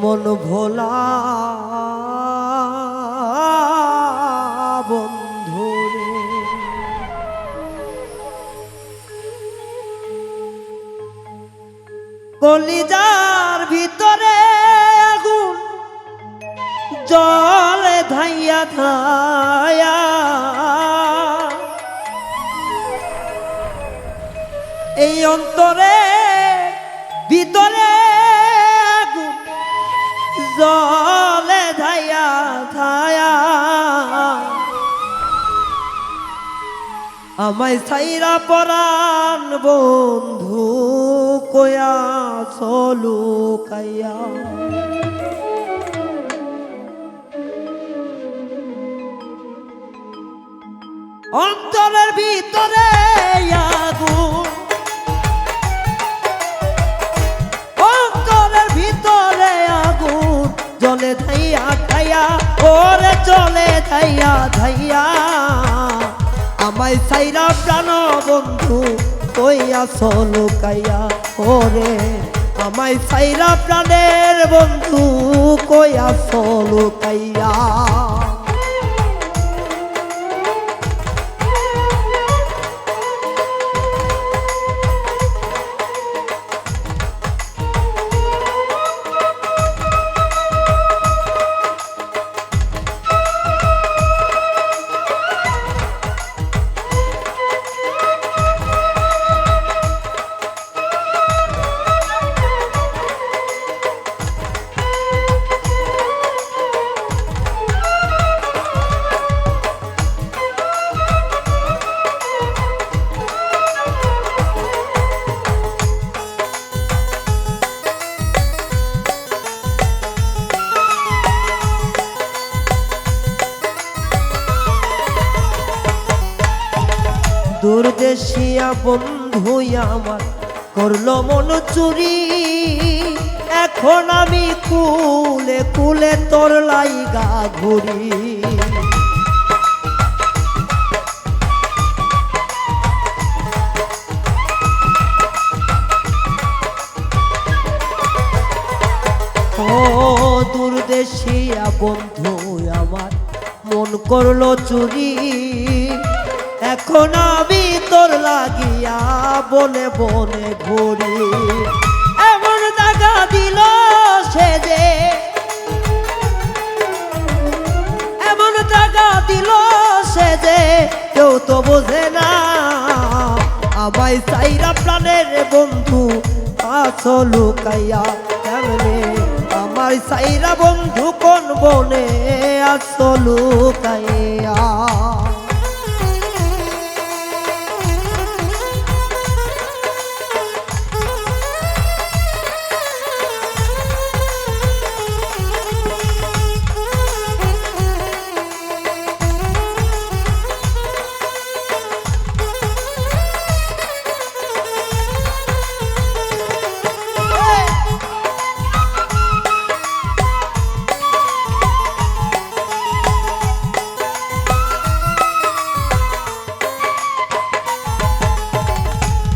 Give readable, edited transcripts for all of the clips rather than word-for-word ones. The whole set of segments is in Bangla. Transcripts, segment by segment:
মন ভোলা বন্ধুরে কলিজার ভিতরে আগুন জলে ধাইয়া ধায়া এই অন্তরে ভিতরে আগুন জলে ধাইয়া ধায়া আমায় ছাইরা পরাণ বন্ধু কয়া চলু কাইয়া অন্তরের ভিতরে আগুন অন্তরের ভিতরে আগুন জলে ধাইয়া ধাইয়া ওরে জলে ধাইয়া ধাইয়া আমায় ছাইরা প্রাণ বন্ধু কইয়া চলো কাইয়া ওরে আমায় ছাইরা প্রাণের বন্ধু কইয়া চলো কাইয়া দূরদেশিয়া বন্ধু আমার করলো মন চুরি এখন আমি কুলে কুলে তোর লাইগা ঘুরি ও দূরদেশিয়া বন্ধু আমার মন করলো চুরি এখন আমি তোর লাগিয়া বনে বনে ঘুরি এমন দাগা দিল সে যে এমন দাগা দিল সে যে কেউ তো বোঝে না আমায় চাইরা প্রাণের বন্ধু আছো লুকাইয়া কেমনে আমার চাইরা বন্ধু কোন বনে আছো লুকাইয়া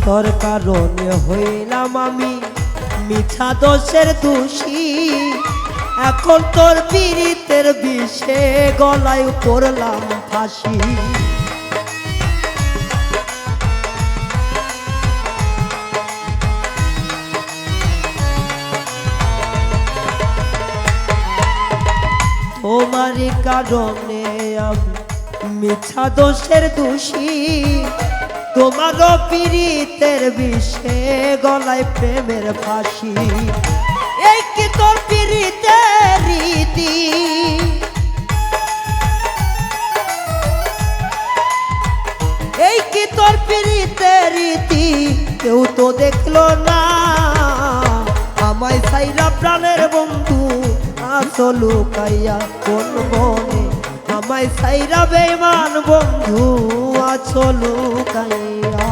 তোর কারণে হইলাম আমি মিঠা দোষের দোষী এখন তোর পীড়িতের বিষে গলায় পড়লাম ফাঁসি তোমারই কারণে আমি মিঠা দোষের দোষী তোমার পীড়িতের বিষে গলায় প্রেমের ফাঁসি এই কি তোর পীড়িতের রীতি এই কি তোর পীড়িতের রীতি কেউ তো দেখলো না আমায় ছাইরা প্রাণের বন্ধু আছো লুকাইয়া কোন বনে আমায় ছাইরা বেঈমান বন্ধু আছো লুকাইয়া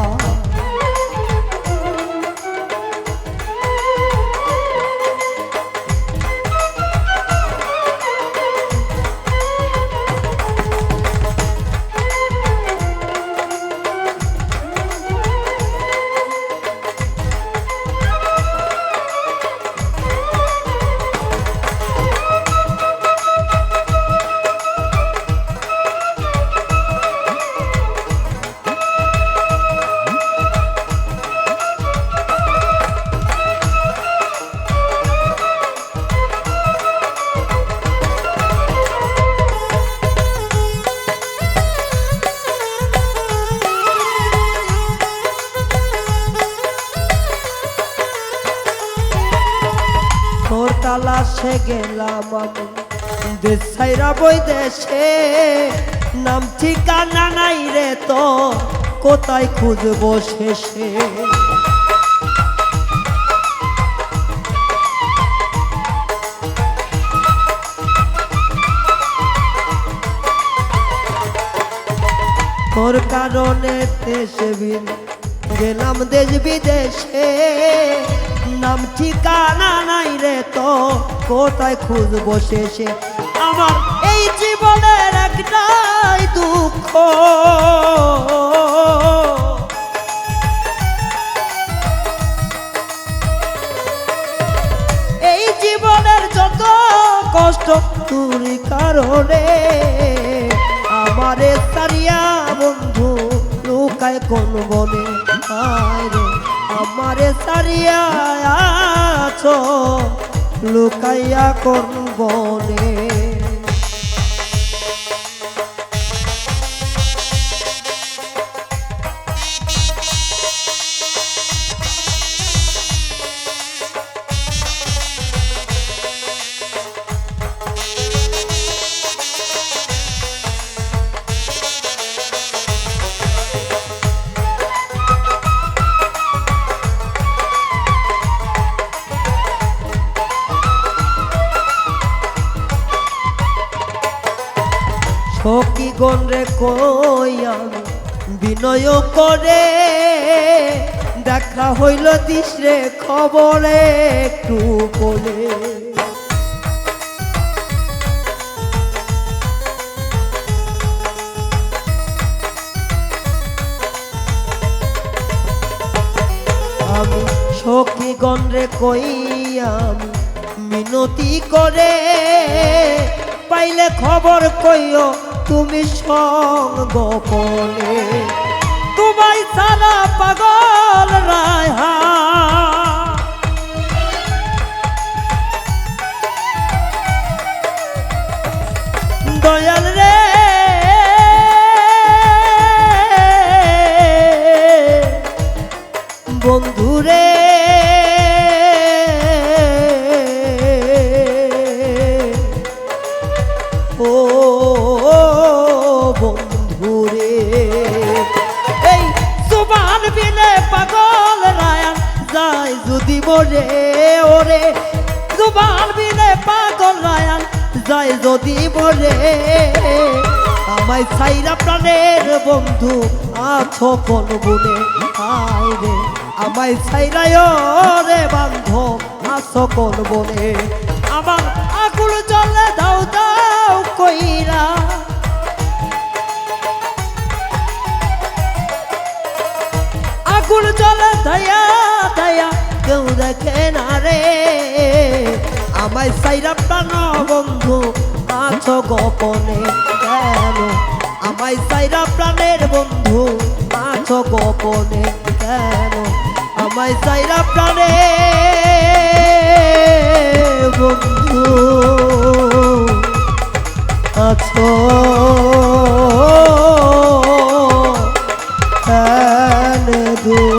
চলে গেলাম আমি দেশ ছাইরা বই দেশে, নাম ঠিকানা নাই রে তো কোথায় খুঁজবো শেষে। তোর কারণে দেশে গেলাম দেশ বিদেশে, নাম ঠিকানা নাই রে তো কোথায় খুঁজবো শেষে। আমার এই জীবনের একটাই দুঃখ, এই জীবনের যত কষ্ট তোর কারণে। আমারে সারিয়া বন্ধু লুকায় কোন বনে, আরে আমারে সারিয়া আছো লুকাইয়া কোন বনে। সখী গণ রে কই আমি বিনয় করে, দেখা হইল দিস রে খবরে একটু বলে। আমি সখী গণ রে কই আমি মিনতি করে, পাইলে খবর কইও তুমি সঙ্গ গোপনে। তোমায় সারা পাগল রায়হা দয়াল রে, বন্ধু রে, ও বন্ধুরে। এই জুবান বিনে পাগল রায়ান যায় যদি মরে, ওরে জুবান বিনে পাগল রায়ান যায় যদি মরে। আমায় ছাইরা প্রাণের বন্ধু আছো কোন বনে, আয় রে আমায় ছাইরায় রে বান্ধব আছো কোন বনে। আমার আকুল জলে দাও দাও কইরা, আকুল জলে দয়া দয়া কেউ দেখে না রে। আমায় সাইরা প্রাণ বন্ধু আছো গোপনে কেন, আমায় সাইরা প্রাণের বন্ধু আছো গোপনে কেন, আমায় সাইরা প্রাণের বন্ধু আছো কেন দূর।